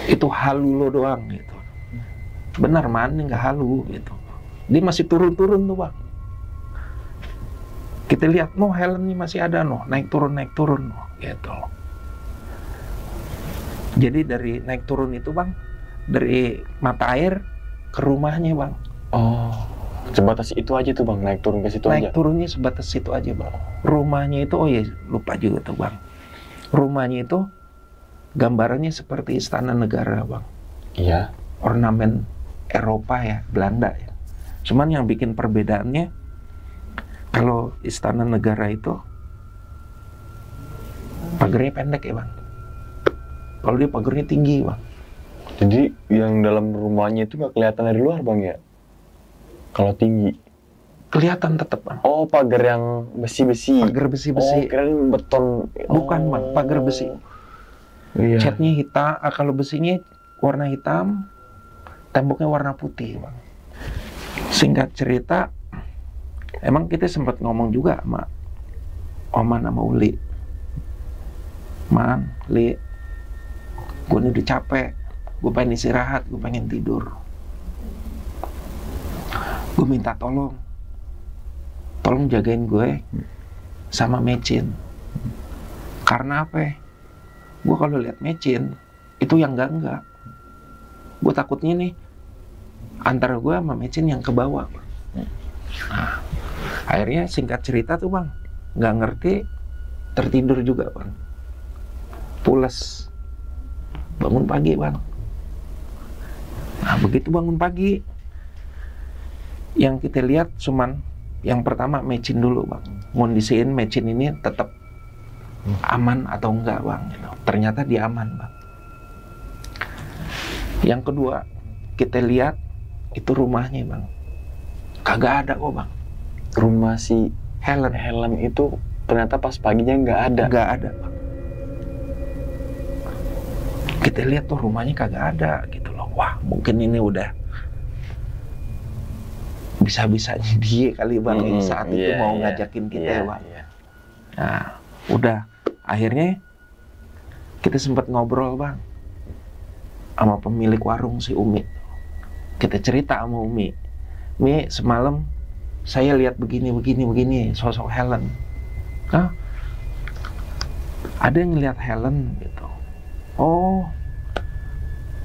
Speaker 1: Itu halu lo doang gitu. Benar Man, nggak halu gitu. Dia masih turun-turun tuh bang. Kita lihat, no Helen ini masih ada no, naik turun no, gitu. Jadi dari naik turun itu bang, dari mata air ke rumahnya bang.
Speaker 2: Oh, sebatas itu aja tuh bang, naik turun ke situ aja?
Speaker 1: Naik turunnya sebatas situ aja bang. Rumahnya itu, oh ya lupa juga tuh bang. Rumahnya itu gambarannya seperti istana negara bang.
Speaker 2: Iya.
Speaker 1: Ornamen Eropa ya, Belanda ya. Cuman yang bikin perbedaannya, kalau istana negara itu pagarnya pendek ya bang. Kalau dia pagarnya tinggi bang.
Speaker 2: Jadi yang dalam rumahnya itu nggak kelihatan dari luar bang ya? Kalau tinggi?
Speaker 1: Kelihatan tetap bang.
Speaker 2: Oh, pagar yang besi-besi?
Speaker 1: Pagar besi-besi.
Speaker 2: Oh, keren beton.
Speaker 1: Bukan bang, pagar besi.
Speaker 2: Iya.
Speaker 1: Catnya hitam, kalau besinya warna hitam, temboknya warna putih bang. Singkat cerita, emang kita sempat ngomong juga sama Oman sama Uli. Man, Li, gue ini udah capek, gue pengen istirahat, gue pengen tidur. Gue minta tolong jagain gue sama mecin. Karena apa? Gue kalau lihat mecin itu yang enggak. Gue takutnya nih antara gue sama mecin yang ke bawah. Nah, akhirnya singkat cerita tuh bang, nggak ngerti, tertidur juga bang. Pules. Bangun pagi bang. Nah begitu bangun pagi, yang kita lihat cuman yang pertama mecin dulu bang, ngondisiin mecin ini tetap aman atau enggak bang gitu. Ternyata dia aman bang. Yang kedua kita lihat itu rumahnya bang, kagak ada kok bang.
Speaker 2: Rumah si
Speaker 1: Helen
Speaker 2: itu ternyata pas paginya nggak ada.
Speaker 1: Nggak ada bang. Kita lihat tuh rumahnya kagak ada gitu loh. Wah mungkin ini udah bisa-bisanya dia kali bang yang saat itu mau ngajakin kita ya bang. Nah udah akhirnya kita sempat ngobrol bang sama pemilik warung si Umi. Kita cerita sama Umi, Mi semalam saya lihat begini sosok Helen. Hah? Ada yang ngeliat Helen gitu. Oh,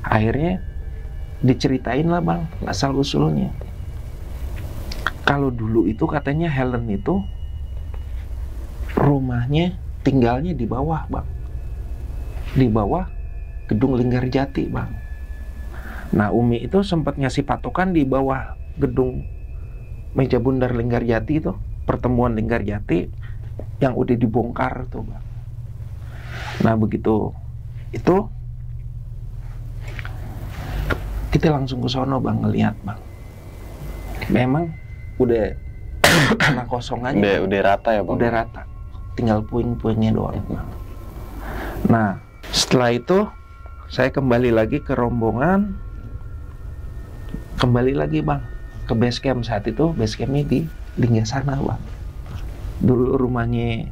Speaker 1: akhirnya diceritain lah bang asal usulnya. Kalau dulu itu katanya Helen itu rumahnya tinggalnya di bawah bang, di bawah gedung Linggarjati bang. Nah Umi itu sempat ngasih patokan di bawah gedung Meja Bundar Linggarjati itu, pertemuan Linggarjati yang udah dibongkar tuh bang. Nah begitu itu kita langsung ke sono bang, ngeliat bang. Memang udah tanah kosong aja.
Speaker 2: Udah rata ya Bang?
Speaker 1: Udah rata, tinggal puing-puingnya doang. Nah, setelah itu saya kembali lagi ke rombongan, kembali lagi Bang ke base camp. Saat itu base campnya di Linggasana Bang. Dulu rumahnya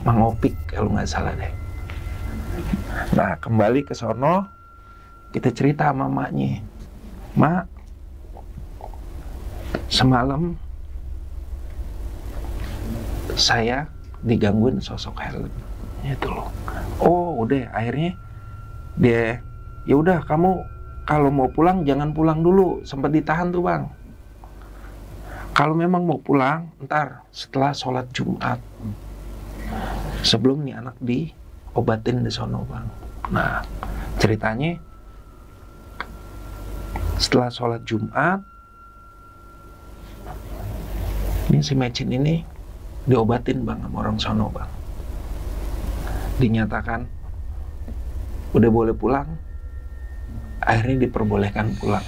Speaker 1: Mang Opik kalau nggak salah deh. Nah, kembali ke sono, kita cerita sama maknya, Mak, semalam saya digangguin sosok Helen itu loh. Oh udah, akhirnya dia, ya udah kamu kalau mau pulang jangan pulang dulu, sempat ditahan tuh Bang. Kalau memang mau pulang ntar setelah sholat Jumat, sebelum nih anak diobatin di sono Bang. Nah ceritanya setelah sholat Jumat, ini si Mecin ini diobatin Bang sama orang sono Bang. Dinyatakan udah boleh pulang, akhirnya diperbolehkan pulang.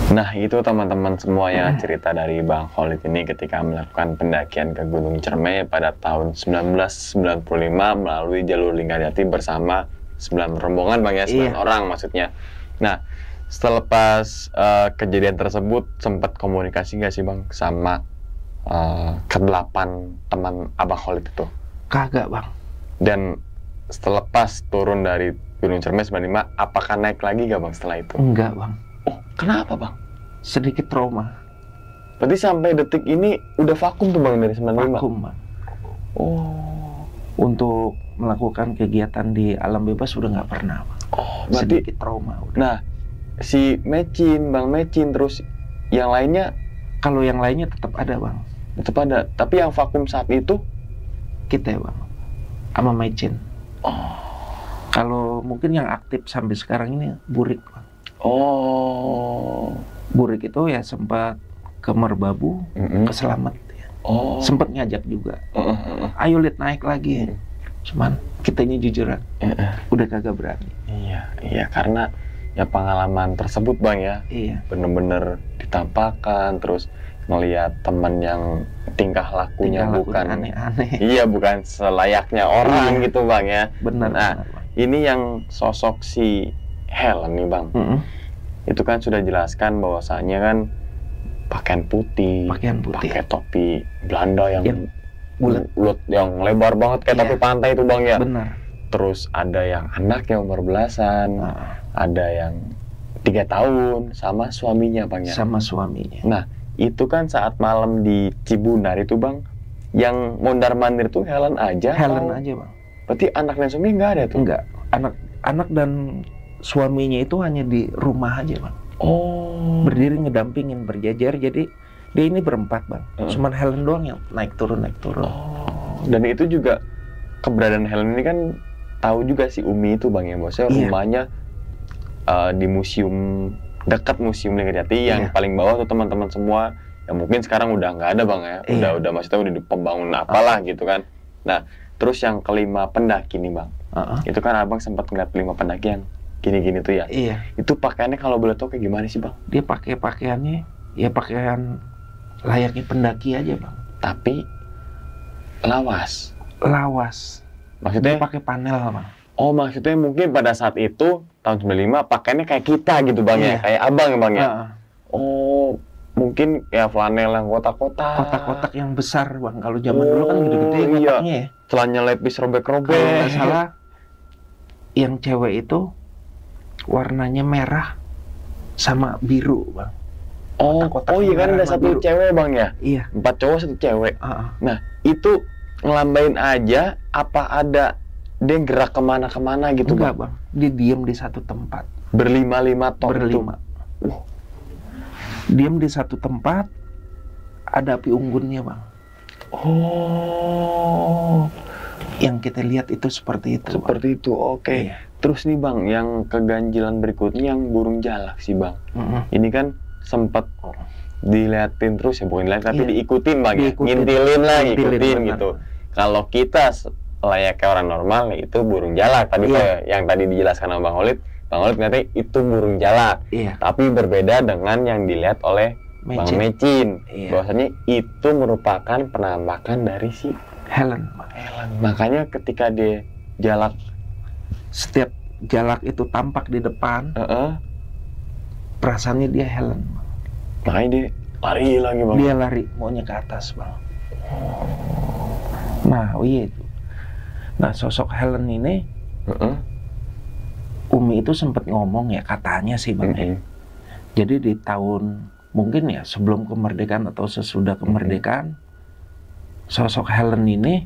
Speaker 2: Nah itu teman-teman semua ya cerita dari Bang Khalid ini ketika melakukan pendakian ke Gunung Cermai pada tahun 1995 melalui jalur Linggarjati bersama 9 rombongan Bang ya, 9 orang maksudnya. Nah setelah kejadian tersebut sempat komunikasi nggak sih Bang sama ke-8 teman Abang Khalid itu?
Speaker 1: Kagak Bang.
Speaker 2: Dan setelah turun dari Gunung Cermai 95, apakah naik lagi nggak Bang setelah itu?
Speaker 1: Enggak Bang.
Speaker 2: Oh kenapa Bang?
Speaker 1: Sedikit trauma.
Speaker 2: Berarti sampai detik ini udah vakum tuh Bang dari 95?
Speaker 1: Vakum Bang.
Speaker 2: Oh.
Speaker 1: Untuk melakukan kegiatan di alam bebas udah nggak pernah Bang.
Speaker 2: Oh, berarti
Speaker 1: sedikit trauma udah.
Speaker 2: Nah, si Mecin, Bang Mecin, terus yang lainnya?
Speaker 1: Kalau yang lainnya tetap ada Bang.
Speaker 2: Tetap ada, tapi yang vakum saat itu?
Speaker 1: Kita ya Bang, sama Mecin.
Speaker 2: Oh.
Speaker 1: Kalau mungkin yang aktif sampai sekarang ini Burik Bang.
Speaker 2: Oh.
Speaker 1: Burik itu ya sempat ke Merbabu, ke Selamet ya.
Speaker 2: Oh.
Speaker 1: Sempat ngajak juga. Ayo Lid naik lagi. Cuman kitanya jujur udah kagak berani.
Speaker 2: Iya karena ya pengalaman tersebut Bang ya.
Speaker 1: Iya.
Speaker 2: Bener-bener ditampakkan, terus ngelihat teman yang tingkah lakunya bukan
Speaker 1: aneh-aneh.
Speaker 2: Iya, bukan selayaknya orang gitu Bang ya.
Speaker 1: Benar.
Speaker 2: Nah, ini yang sosok si Helen nih Bang. Itu kan sudah jelaskan bahwasanya kan pakaian putih, pakai topi Belanda yang bulat, yang lebar banget kayak topi pantai itu Bang ya.
Speaker 1: Benar.
Speaker 2: Terus ada yang anaknya umur belasan, ada yang 3 tahun sama suaminya Bang ya.
Speaker 1: Sama suaminya.
Speaker 2: Nah, itu kan saat malam di Cibunar itu Bang, yang mondar-mandir tuh Helen aja.
Speaker 1: Helen aja Bang.
Speaker 2: Berarti anak dan suami nggak ada tuh?
Speaker 1: Enggak. Anak dan suaminya itu hanya di rumah aja Bang.
Speaker 2: Oh.
Speaker 1: Berdiri ngedampingin, berjajar, jadi dia ini berempat Bang. Cuman Helen doang yang naik turun.
Speaker 2: Oh. Dan itu juga keberadaan Helen ini kan tahu juga si Umi itu Bang ya, bosnya rumahnya di museum, dekat museum Linggarjati yang paling bawah tuh teman-teman semua. Yang mungkin sekarang udah nggak ada Bang ya. Udah maksudnya udah pembangunan apalah gitu kan. Nah, terus yang kelima pendaki nih Bang. Itu kan Abang sempat ngeliat 5 pendaki yang gini-gini tuh ya.
Speaker 1: Iya.
Speaker 2: Itu pakaiannya kalau boleh tahu kayak gimana sih Bang?
Speaker 1: Dia pakai pakaiannya ya pakaian layaknya pendaki aja Bang.
Speaker 2: Tapi lawas.
Speaker 1: Dia
Speaker 2: Maksudnya
Speaker 1: pakai panel Bang.
Speaker 2: Oh, maksudnya mungkin pada saat itu tahun 95 pakaiannya kayak kita gitu Bang ya, kayak Abang ya Bang ya. Oh, mungkin ya flanel yang kotak-kotak.
Speaker 1: Kotak-kotak yang besar Bang. Kalau zaman dulu kan gede-gede kotaknya ya.
Speaker 2: Celananya lepis robek-robek.
Speaker 1: Kalau nggak salah yang cewek itu warnanya merah sama biru Bang.
Speaker 2: Oh iya kan ada satu cewek Bang ya?
Speaker 1: Iya.
Speaker 2: 4 cowok 1 cewek. Nah itu ngelambain aja apa ada dia gerak kemana-kemana gitu?
Speaker 1: Enggak Bang, dia diem di satu tempat.
Speaker 2: Berlima-lima toh?
Speaker 1: Berlima. Diem di satu tempat, ada api unggunnya Bang.
Speaker 2: Oh.
Speaker 1: Yang kita lihat itu seperti itu.
Speaker 2: Seperti itu, oke. Iya. Terus nih Bang, yang keganjilan berikutnya yang burung jalak sih Bang. Ini kan sempat diliatin terus ya, bukan dilihat tapi diikutin Bang ya. Ngintilin lah, ngikutin gitu. kalau kita layaknya orang normal itu burung jalak. Tadi kayak yang tadi dijelaskan sama Bang Olid ngerti itu burung jalak. Tapi berbeda dengan yang dilihat oleh Bang Mecin. Bahwasanya itu merupakan penampakan dari si
Speaker 1: Helen.
Speaker 2: Makanya ketika dia jalak,
Speaker 1: setiap jalak itu tampak di depan, perasaannya dia Helen.
Speaker 2: Makanya dia lari lagi, Bang.
Speaker 1: Dia lari, maunya ke atas, Bang. Nah, itu. Nah, sosok Helen ini, Umi itu sempat ngomong ya, katanya sih, Bang. Jadi di tahun, mungkin ya, sebelum kemerdekaan atau sesudah kemerdekaan, sosok Helen ini,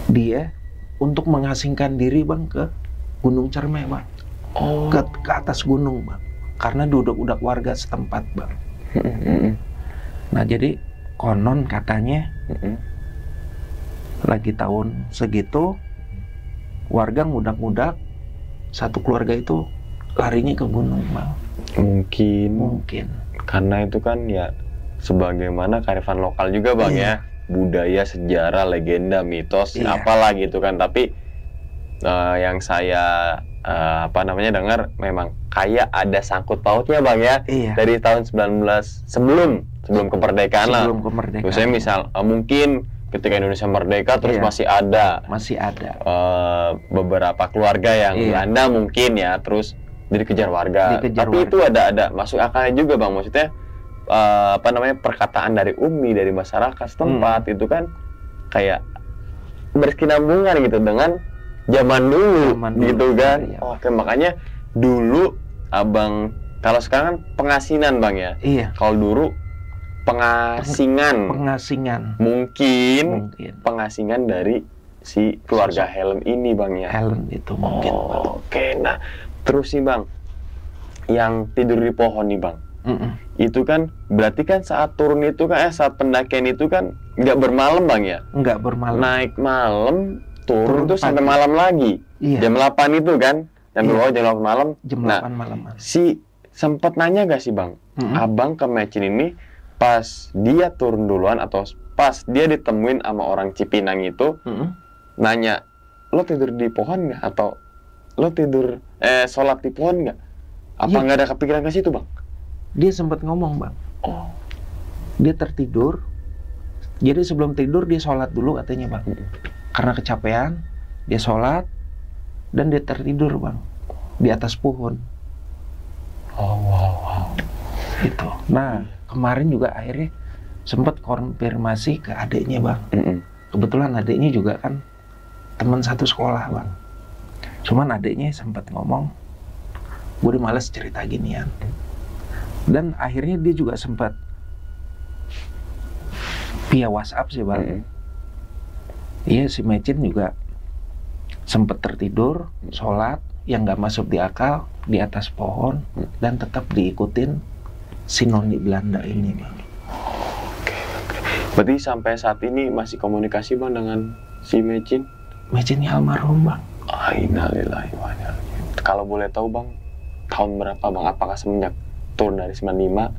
Speaker 1: dia untuk mengasingkan diri, Bang, ke Gunung Cermai, Bang. Ke atas gunung, Bang. Karena duduk-udak warga setempat, Bang. Nah, jadi konon katanya lagi tahun segitu warga ngudak-ngudak, satu keluarga itu larinya ke gunung, Bang.
Speaker 2: Mungkin karena itu kan ya sebagaimana kearifan lokal juga, Bang, ya. Budaya, sejarah, legenda, mitos, apalah gitu kan. Tapi yang saya dengar memang kayak ada sangkut pautnya, Bang, ya. Dari tahun 19 sebelum kemerdekaan lah. Misalnya misal mungkin ketika Indonesia merdeka terus masih ada beberapa keluarga yang Belanda mungkin ya, terus dikejar warga. Tapi itu ada masuk akalnya juga, Bang. Maksudnya perkataan dari Umi, dari masyarakat setempat itu kan kayak berkesinambungan gitu dengan zaman dulu gitu kan. Oke, makanya dulu Abang, kalau sekarang kan pengasinan, Bang, ya. Kalau dulu pengasingan. Mungkin pengasingan dari si keluarga Helen ini, Bang, ya.
Speaker 1: Helen itu mungkin.
Speaker 2: Oke, nah terus sih, Bang, yang tidur di pohon nih, Bang. Itu kan berarti kan saat turun itu kan saat pendakian itu kan nggak bermalam, Bang, ya?
Speaker 1: Nggak bermalam.
Speaker 2: Naik malam, turun tuh sampai malam lagi. Jam 8 itu kan. Jam 8 malam.
Speaker 1: Jam 8 malam.
Speaker 2: Si sempat nanya gak sih, Bang? Abang ke Mecin ini pas dia turun duluan atau pas dia ditemuin sama orang Cipinang itu nanya, lo tidur di pohon nggak? Atau lo tidur sholat di pohon nggak? Apa nggak ada kepikiran ke situ, Bang?
Speaker 1: Dia sempat ngomong, Bang. Dia tertidur. Jadi sebelum tidur dia sholat dulu katanya, Bang. Karena kecapean, dia sholat dan dia tertidur, Bang, di atas pohon.
Speaker 2: Wow.
Speaker 1: Gitu. Nah, kemarin juga akhirnya sempat konfirmasi ke adiknya, Bang. Kebetulan adiknya juga kan teman satu sekolah, Bang. Cuman adiknya sempat ngomong, gue udah males cerita ginian. Dan akhirnya dia juga sempat via WhatsApp sih, Bang. Iya, si Mecin juga sempat tertidur, sholat, yang nggak masuk di akal di atas pohon, dan tetap diikutin si noni Belanda ini, Bang.
Speaker 2: Oke. Berarti sampai saat ini masih komunikasi, Bang, dengan si Mecin?
Speaker 1: Mecinnya almarhum, Bang.
Speaker 2: Innalillahi wa inna ilaihi raji'un. Kalau boleh tahu, Bang, tahun berapa, Bang? Apakah semenjak turun dari 95?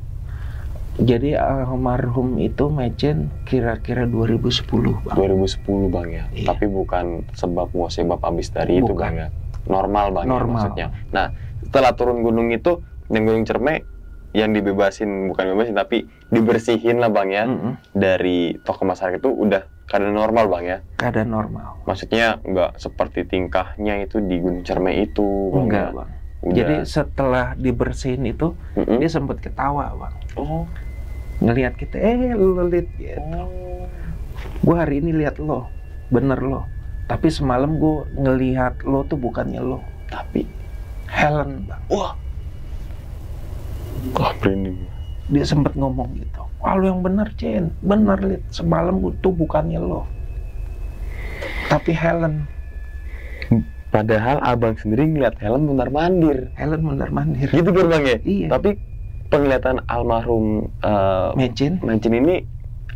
Speaker 1: Jadi almarhum itu Mecin kira-kira 2010, Bang.
Speaker 2: 2010, Bang, ya. Tapi bukan sebab musibah habis dari itu, Bang, ya. Normal, Bang, ya, maksudnya. Nah, setelah turun gunung itu dan Gunung Cermai yang dibebasin, bukan bebasin tapi dibersihin lah, Bang, ya. Dari tokoh masyarakat itu udah keadaan normal, Bang, ya.
Speaker 1: Keadaan normal.
Speaker 2: Maksudnya nggak seperti tingkahnya itu di Gunung Cermai itu, Bang.
Speaker 1: Enggak, Bang. Jadi setelah dibersihin itu dia sempat ketawa, Bang. Ngelihat kita, lo liat gitu. Gue hari ini lihat lo, bener lo. Tapi semalam gue ngelihat lo tuh bukannya lo, tapi Helen, Bang.
Speaker 2: Wah, branding.
Speaker 1: Dia sempat ngomong gitu. Wah, lo yang bener, Cen. Bener, liat. Semalam gue tuh bukannya lo, tapi Helen.
Speaker 2: Padahal Abang sendiri ngeliat Helen mondar-mandir.
Speaker 1: Gitu
Speaker 2: kan, Bang, ya?
Speaker 1: Iya.
Speaker 2: Tapi penglihatan almarhum
Speaker 1: Mecin
Speaker 2: ini,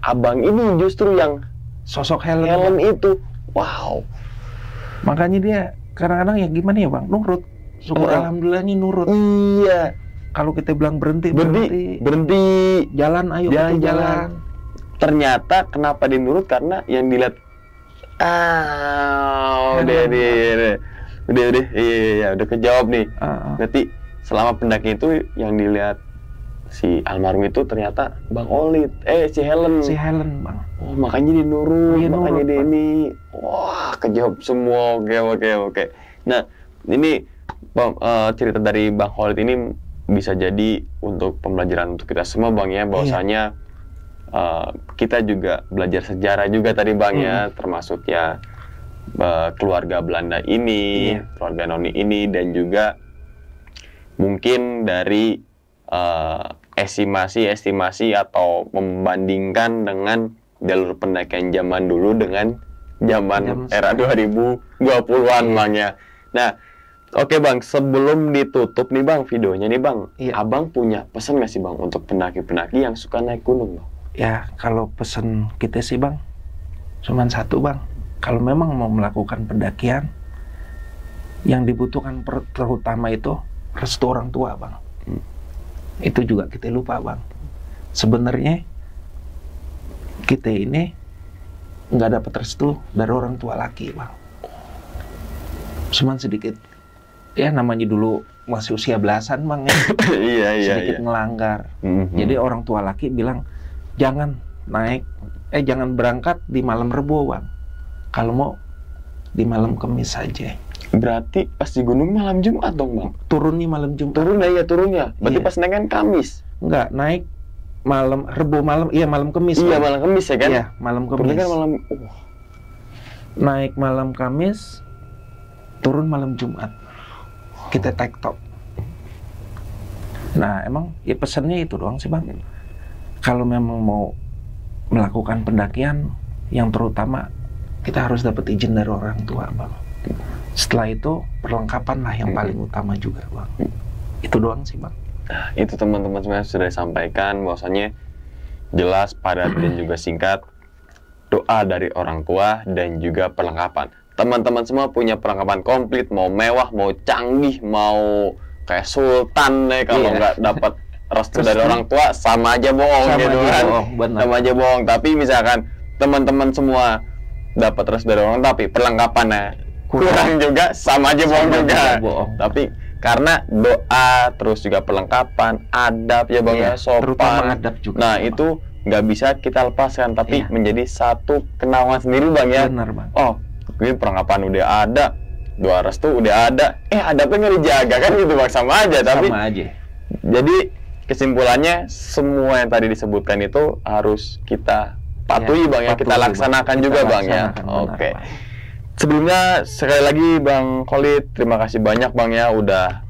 Speaker 2: Abang ini justru yang
Speaker 1: sosok Helen
Speaker 2: itu. Wow.
Speaker 1: Makanya dia kadang-kadang ya gimana ya, Bang? Nurut. Syukur alhamdulillahnya nurut.
Speaker 2: Iya.
Speaker 1: Kalau kita bilang berhenti.
Speaker 2: Jalan, ayo
Speaker 1: jalan.
Speaker 2: ternyata kenapa dia nurut karena yang dilihat udah kejawab nih. Berarti selama pendaki itu yang dilihat si almarhum itu ternyata Bang Olid, si Helen.
Speaker 1: Si Helen, Bang.
Speaker 2: Oh, makanya dia nurut, makanya dia
Speaker 1: Bang.
Speaker 2: ini. Wah, kejawab semua. Oke. Nah, ini cerita dari Bang Olid ini bisa jadi untuk pembelajaran untuk kita semua, Bang, ya, bahwasanya kita juga belajar sejarah juga tadi, Bang, ya, termasuk ya keluarga Belanda ini, keluarga Noni ini, dan juga mungkin dari estimasi atau membandingkan dengan jalur pendakian zaman dulu dengan zaman era 2020-an, Bang, ya. Nah, oke, Bang, sebelum ditutup nih, Bang, videonya nih, Bang, Abang punya pesan nggak sih, Bang, untuk pendaki-pendaki yang suka naik gunung, Bang?
Speaker 1: Ya, kalau pesan kita sih, Bang, cuman satu, Bang. Kalau memang mau melakukan pendakian, yang dibutuhkan terutama itu restu orang tua, Bang. Itu juga kita lupa, Bang. Sebenarnya kita ini nggak dapat restu dari orang tua laki, Bang. Cuman sedikit, ya namanya dulu masih usia belasan, Bang, ya. Sedikit ngelanggar. Jadi orang tua laki bilang, jangan berangkat di malam Rebo, Bang. Kalau mau di malam Kamis saja.
Speaker 2: Berarti pas di gunung malam Jumat dong, Bang?
Speaker 1: Turunnya malam Jumat.
Speaker 2: Turunnya. Berarti pas naik kan Kamis?
Speaker 1: Enggak, naik malam Rebo, malam Kamis.
Speaker 2: Iya, malam Kamis ya kan?
Speaker 1: Iya, malam Kamis.
Speaker 2: Turun kan malam...
Speaker 1: Naik malam Kamis, turun malam Jumat. Kita tektok. Nah, emang ya pesannya itu doang sih, Bang. Kalau memang mau melakukan pendakian, yang terutama kita harus dapat izin dari orang tua, Bang. Setelah itu perlengkapan lah yang paling utama juga, Bang. Itu doang sih, Bang.
Speaker 2: Nah, itu teman-teman semuanya sudah disampaikan bahwasanya jelas, padat, dan juga singkat. Doa dari orang tua dan juga perlengkapan. Teman-teman semua punya perlengkapan komplit, mau mewah, mau canggih, mau kayak sultan deh, kalau nggak dapat restu dari orang tua sama aja bohong, gitu kan? Sama aja bohong. Tapi misalkan teman-teman semua dapat restu dari orang, tapi perlengkapannya kurang juga, sama aja bohong juga. Tapi karena doa, terus juga perlengkapan, adab ya, Bang, ya, sopan.
Speaker 1: Adab juga.
Speaker 2: Nah, itu nggak bisa kita lepaskan, tapi menjadi satu kenangan sendiri, Bang, ya.
Speaker 1: Benar, Bang.
Speaker 2: Oh, ini perlengkapan udah ada, doa restu udah ada, adabnya nggak dijaga kan, gitu, Bang, sama aja. Tapi
Speaker 1: sama aja.
Speaker 2: Jadi kesimpulannya semua yang tadi disebutkan itu harus kita patuhi, Bang, ya, kita laksanakan juga, Bang, ya. Oke. Sebelumnya sekali lagi Bang Khalid, terima kasih banyak, Bang, ya, udah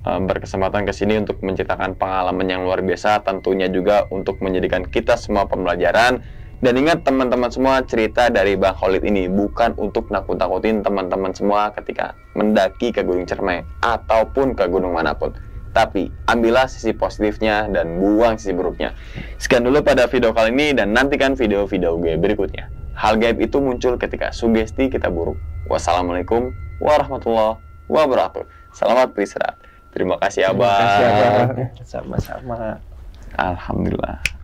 Speaker 2: berkesempatan ke sini untuk menceritakan pengalaman yang luar biasa, tentunya juga untuk menjadikan kita semua pembelajaran. Dan ingat teman-teman semua, cerita dari Bang Khalid ini bukan untuk nakut-nakutin teman-teman semua ketika mendaki ke Gunung Cermai ataupun ke gunung manapun. Tapi ambillah sisi positifnya dan buang sisi buruknya. Sekian dulu pada video kali ini, dan nantikan video-video gue berikutnya. Hal gaib itu muncul ketika sugesti kita buruk. Wassalamualaikum warahmatullahi wabarakatuh. Selamat beristirahat. Terima kasih, Abang.
Speaker 1: Terima kasih, Abang. Sama-sama.
Speaker 2: Alhamdulillah.